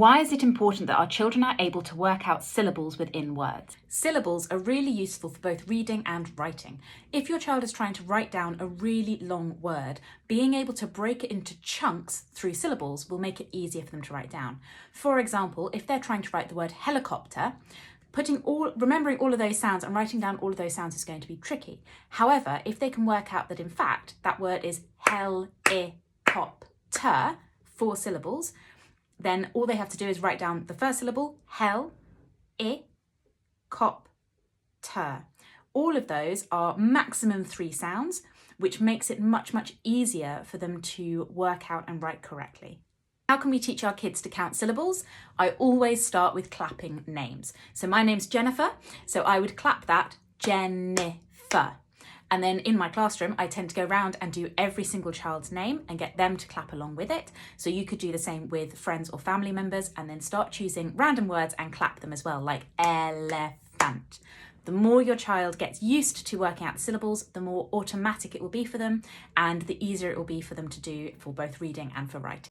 Why is it important that our children are able to work out syllables within words? Syllables are really useful for both reading and writing. If your child is trying to write down a really long word, being able to break it into chunks through syllables will make it easier for them to write down. For example, if they're trying to write the word helicopter, remembering all of those sounds and writing down all of those sounds is going to be tricky. However, if they can work out that in fact that word is helicopter, 4 syllables, then all they have to do is write down the first syllable, hel, cop, ter. All of those are maximum 3 sounds, which makes it much, much easier for them to work out and write correctly. How can we teach our kids to count syllables? I always start with clapping names. So my name's Jennifer, so I would clap that, Jennifer. And then in my classroom, I tend to go around and do every single child's name and get them to clap along with it. So you could do the same with friends or family members and then start choosing random words and clap them as well, like elephant. The more your child gets used to working out the syllables, the more automatic it will be for them and the easier it will be for them to do for both reading and for writing.